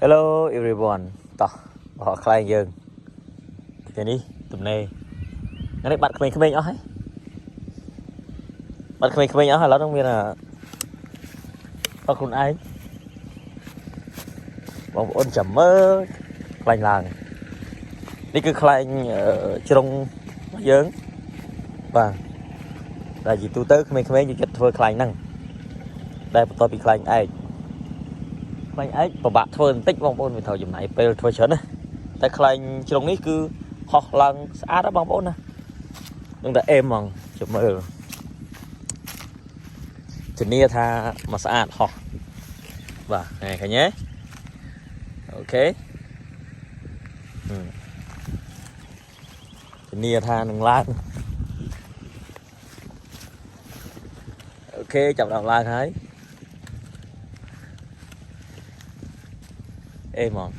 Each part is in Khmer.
Hello everyone តោះអរខ្លាំងយើងថ្ងៃនេះទំនេរនេះបាត់ក្មេងៗអស់ហើយបាត់ក្មេងៗអស់ឥឡូវនឹងមានអរខ្លួនឯងបងប្អូនចាំមើលខ្លាញ់ឡើងនេះគឺខ្លាញ់ជ្រុងយើងបាទតែជាទូទៅក្មេងៗយកចិត្តធ្វើខ្លាញ់ហ្នឹងដែលបន្ទាប់ពីខ្លាញ់ឯកខ្លាញ់ឯកពិបាកធ្វើបន្តិចបងប្អូនវាត្រូវចំណាយពេលធ្វើច្រើនណាតែខ្លាញ់ជ្រុងនេះគឺហោះឡើងស្អាតណាបងប្អូនណានឹងតែអេមហ្មងចាំមើលធានាថាមកស្អាតហោះបាទឃើញទេអូខេធានាថានឹងឡើងអូខេចាប់ដល់ឡើងហើយអេហ្មង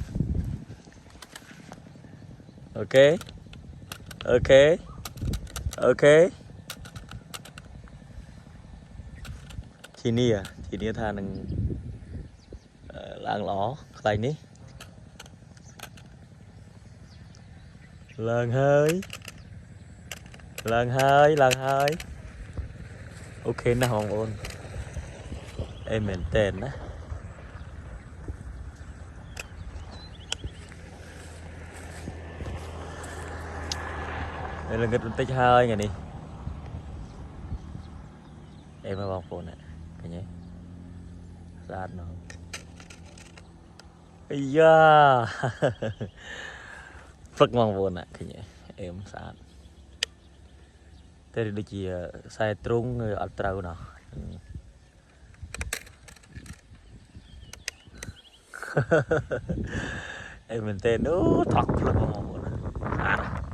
អូខេអូខេអូខេធានាថានឹងឡើងល្អខ្លែងនេះឡើងហើយអូខេណាស់បងប្អូនអេមែនតើណាល្ងឹតបន្តិចហើយថ្ងៃនេះអេមើលបងប្អូនណាឃើញទេស្អាតណាស់អាយ៉ាព្រឹកបងប្អូនណាឃើញទេអេមស្អាតតែដូចជាខ្សែទ្រូងអត់ត្រូវណោះអេមែនទេអូថក់ភ្លឹកបងប្អូនណាស្អាត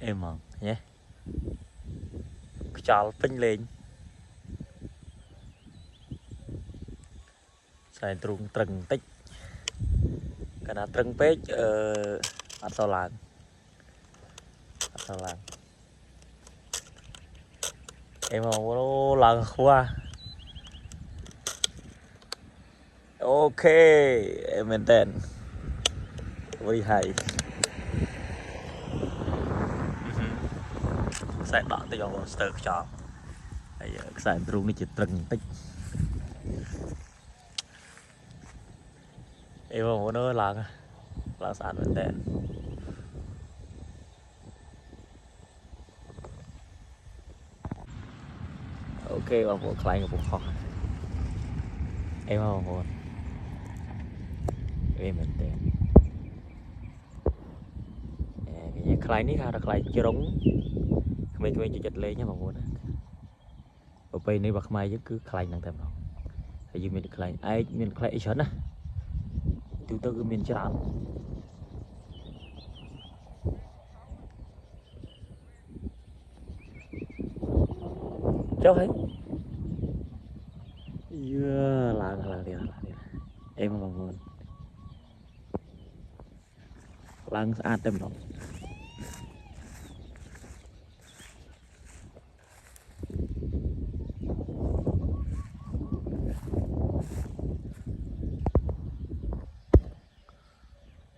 អេហ្មងញ៉េខ្យល់ពេញលេងខ្សែទ្រូងត្រឹងបន្តិចកាលណាត្រឹងពេកអត់សូវឡើងអេមកឡើងខ្វះអូខេមែនតើវិញហើយខ្សែដកតិចបងស្ទើរខ្យល់ហើយខ្សែទ្រូងនេះជាត្រឹងបន្តិចអេបងប្អូនឡើងស្អាតមែនតើអូខេបងប្អូនខ្លែងកំពុងហោះអេបងប្អូនអេមែនតើខ្លែងនេះហៅថាខ្លែងជ្រុងក្មេងៗចូលចិត្តលេងណាបងប្អូនណាប្រពៃណីរបស់ខ្មែរយើងគឺខ្លែងហ្នឹងតែម្ដងហើយយើងមានខ្លែងឯកមានខ្លែងអីច្រើនណាទូទៅគឺមានច្រើនចុះហើយយើឡើងទៀតអេបងប្អូនឡើងស្អាតតែម្ដង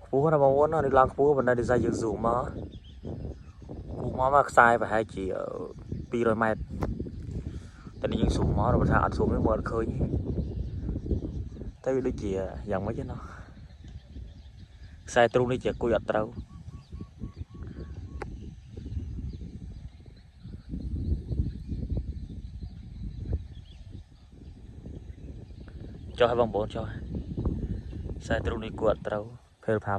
ខ្ពស់ណាបងប្អូននេះឡើងខ្ពស់ប៉ុន្តែដូចយើងស៊ូមមកខ្សែប្រហែលជា200ម៉ែត្រតែនេះយើងស៊ូមមកបើថាអត់ស៊ូទេមើលអត់ឃើញតែវាដូចជាយ៉ាងម៉េចណាខ្សែទ្រូងនេះជាគួយអត់ត្រូវចុះឲ្យបងប្អូនចុះខ្សែទ្រូងនេះគួយអត់ត្រូវផេលផា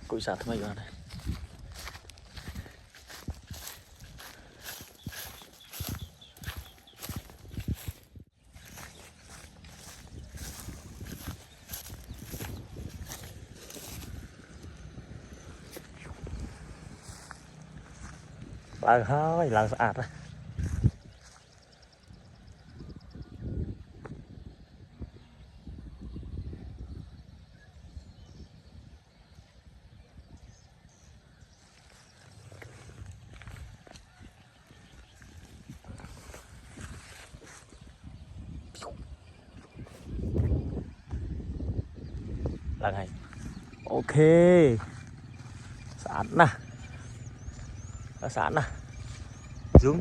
គួយសាថ្មីបានឡើងហើយឡើងស្អាតណា là ngày ok sẵn nè sẵn nè zoom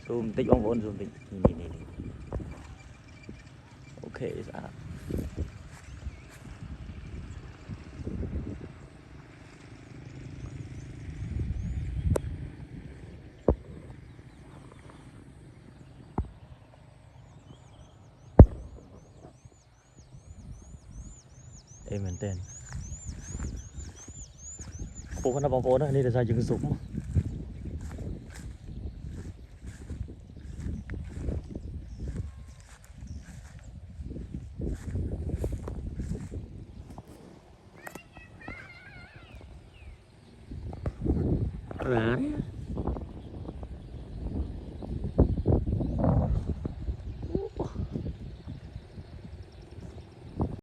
zoom tích ông ôn zoom tích nhìn ok sẵn em mình tên bố nó bóng vốn này là sao dừng súng ráng